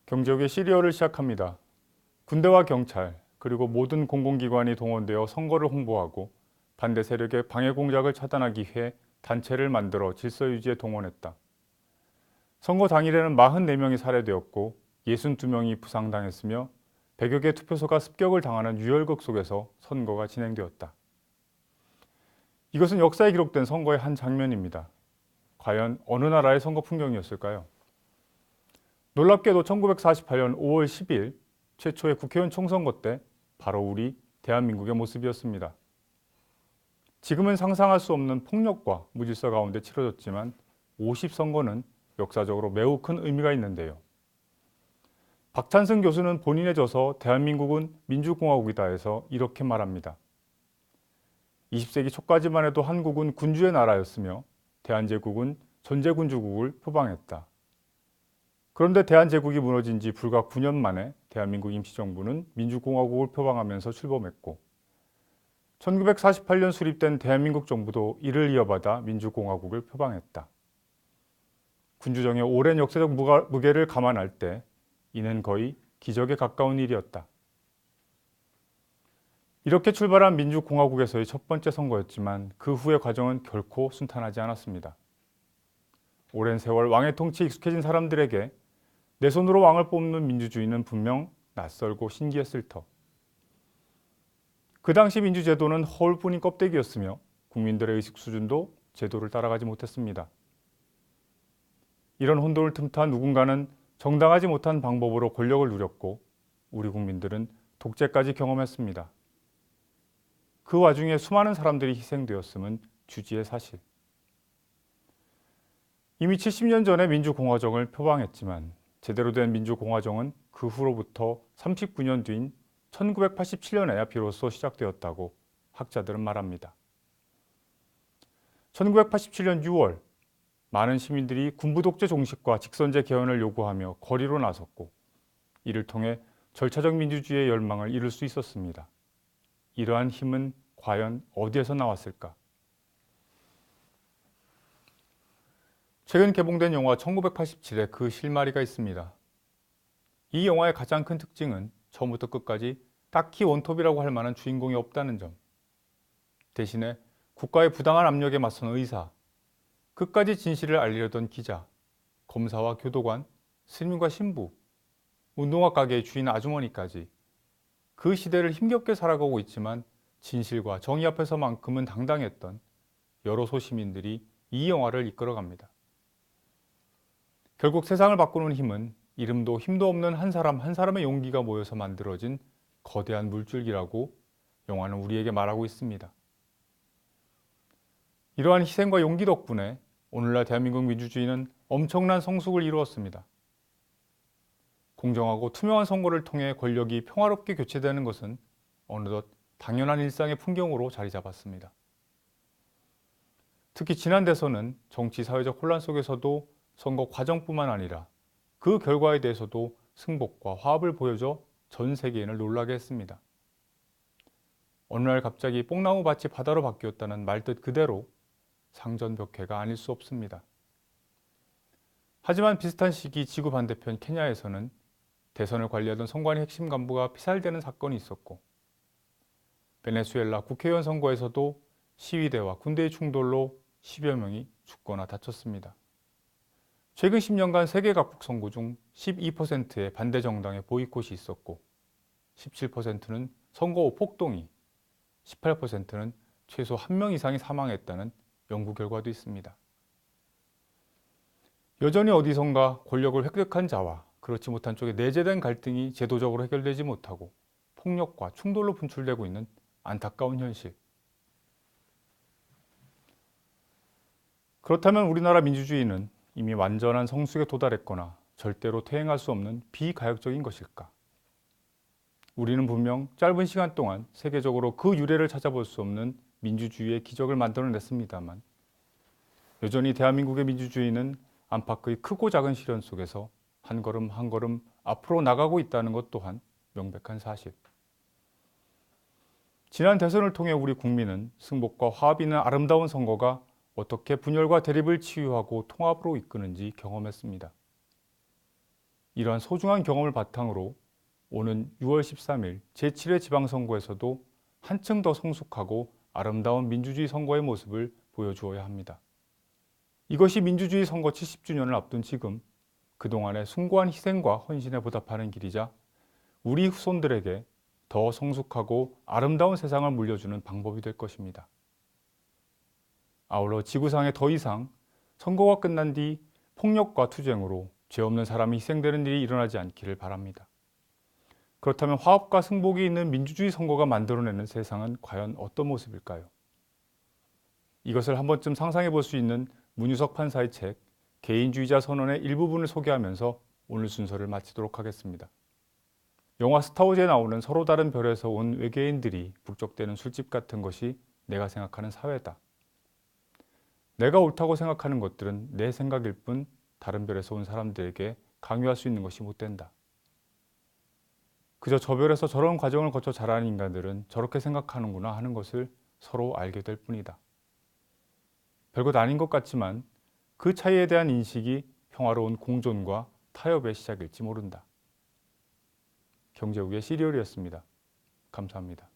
경제국의 시리얼을 시작합니다. 군대와 경찰, 그리고 모든 공공기관이 동원되어 선거를 홍보하고 반대 세력의 방해 공작을 차단하기 위해 단체를 만들어 질서 유지에 동원했다. 선거 당일에는 44명이 살해되었고 62명이 부상당했으며 100여 개 투표소가 습격을 당하는 유혈극 속에서 선거가 진행되었다. 이것은 역사에 기록된 선거의 한 장면입니다. 과연 어느 나라의 선거 풍경이었을까요? 놀랍게도 1948년 5월 10일 최초의 국회의원 총선거 때 바로 우리 대한민국의 모습이었습니다. 지금은 상상할 수 없는 폭력과 무질서 가운데 치러졌지만 50선거는 역사적으로 매우 큰 의미가 있는데요. 박찬승 교수는 본인의 저서 대한민국은 민주공화국이다 해서 이렇게 말합니다. 20세기 초까지만 해도 한국은 군주의 나라였으며 대한제국은 전제군주국을 표방했다. 그런데 대한제국이 무너진 지 불과 9년 만에 대한민국 임시정부는 민주공화국을 표방하면서 출범했고 1948년 수립된 대한민국 정부도 이를 이어받아 민주공화국을 표방했다. 군주정의 오랜 역사적 무게를 감안할 때 이는 거의 기적에 가까운 일이었다. 이렇게 출발한 민주공화국에서의 첫 번째 선거였지만 그 후의 과정은 결코 순탄하지 않았습니다. 오랜 세월 왕의 통치에 익숙해진 사람들에게 내 손으로 왕을 뽑는 민주주의는 분명 낯설고 신기했을 터. 그 당시 민주제도는 허울뿐인 껍데기였으며 국민들의 의식 수준도 제도를 따라가지 못했습니다. 이런 혼돈을 틈타 누군가는 정당하지 못한 방법으로 권력을 누렸고 우리 국민들은 독재까지 경험했습니다. 그 와중에 수많은 사람들이 희생되었음은 주지의 사실. 이미 70년 전에 민주공화정을 표방했지만 제대로 된 민주공화정은 그 후로부터 39년 뒤인 1987년에야 비로소 시작되었다고 학자들은 말합니다. 1987년 6월 많은 시민들이 군부 독재 종식과 직선제 개헌을 요구하며 거리로 나섰고 이를 통해 절차적 민주주의의 열망을 이룰 수 있었습니다. 이러한 힘은 과연 어디에서 나왔을까? 최근 개봉된 영화 1987에 그 실마리가 있습니다. 이 영화의 가장 큰 특징은 처음부터 끝까지 딱히 원톱이라고 할 만한 주인공이 없다는 점. 대신에 국가의 부당한 압력에 맞선 의사, 끝까지 진실을 알리려던 기자, 검사와 교도관, 스님과 신부, 운동화 가게의 주인 아주머니까지 그 시대를 힘겹게 살아가고 있지만 진실과 정의 앞에서만큼은 당당했던 여러 소시민들이 이 영화를 이끌어갑니다. 결국 세상을 바꾸는 힘은 이름도 힘도 없는 한 사람 한 사람의 용기가 모여서 만들어진 거대한 물줄기라고 영화는 우리에게 말하고 있습니다. 이러한 희생과 용기 덕분에 오늘날 대한민국 민주주의는 엄청난 성숙을 이루었습니다. 공정하고 투명한 선거를 통해 권력이 평화롭게 교체되는 것은 어느덧 당연한 일상의 풍경으로 자리 잡았습니다. 특히 지난 대선은 정치 사회적 혼란 속에서도 선거 과정뿐만 아니라 그 결과에 대해서도 승복과 화합을 보여줘 전 세계인을 놀라게 했습니다. 어느 날 갑자기 뽕나무 밭이 바다로 바뀌었다는 말뜻 그대로 상전벽해가 아닐 수 없습니다. 하지만 비슷한 시기 지구 반대편 케냐에서는 대선을 관리하던 선관위 핵심 간부가 피살되는 사건이 있었고 베네수엘라 국회의원 선거에서도 시위대와 군대의 충돌로 10여 명이 죽거나 다쳤습니다. 최근 10년간 세계 각국 선거 중 12%의 반대 정당의 보이콧이 있었고 17%는 선거 후 폭동이, 18%는 최소 1명 이상이 사망했다는 연구 결과도 있습니다. 여전히 어디선가 권력을 획득한 자와 그렇지 못한 쪽의 내재된 갈등이 제도적으로 해결되지 못하고 폭력과 충돌로 분출되고 있는 안타까운 현실. 그렇다면 우리나라 민주주의는 이미 완전한 성숙에 도달했거나 절대로 퇴행할 수 없는 비가역적인 것일까? 우리는 분명 짧은 시간 동안 세계적으로 그 유래를 찾아볼 수 없는 민주주의의 기적을 만들어냈습니다만 여전히 대한민국의 민주주의는 안팎의 크고 작은 시련 속에서 한 걸음 한 걸음 앞으로 나가고 있다는 것 또한 명백한 사실. 지난 대선을 통해 우리 국민은 승복과 화합이 있는 아름다운 선거가 어떻게 분열과 대립을 치유하고 통합으로 이끄는지 경험했습니다. 이러한 소중한 경험을 바탕으로 오는 6월 13일 제7회 지방선거에서도 한층 더 성숙하고 아름다운 민주주의 선거의 모습을 보여주어야 합니다. 이것이 민주주의 선거 70주년을 앞둔 지금 그동안의 숭고한 희생과 헌신에 보답하는 길이자 우리 후손들에게 더 성숙하고 아름다운 세상을 물려주는 방법이 될 것입니다. 아울러 지구상에 더 이상 선거가 끝난 뒤 폭력과 투쟁으로 죄 없는 사람이 희생되는 일이 일어나지 않기를 바랍니다. 그렇다면 화합과 승복이 있는 민주주의 선거가 만들어내는 세상은 과연 어떤 모습일까요? 이것을 한 번쯤 상상해 볼 수 있는 문유석 판사의 책 개인주의자 선언의 일부분을 소개하면서 오늘 순서를 마치도록 하겠습니다. 영화 스타워즈에 나오는 서로 다른 별에서 온 외계인들이 북적대는 술집 같은 것이 내가 생각하는 사회다. 내가 옳다고 생각하는 것들은 내 생각일 뿐 다른 별에서 온 사람들에게 강요할 수 있는 것이 못 된다. 그저 저 별에서 저런 과정을 거쳐 자라는 인간들은 저렇게 생각하는구나 하는 것을 서로 알게 될 뿐이다. 별것 아닌 것 같지만 그 차이에 대한 인식이 평화로운 공존과 타협의 시작일지 모른다. 경제국의 시리얼이었습니다. 감사합니다.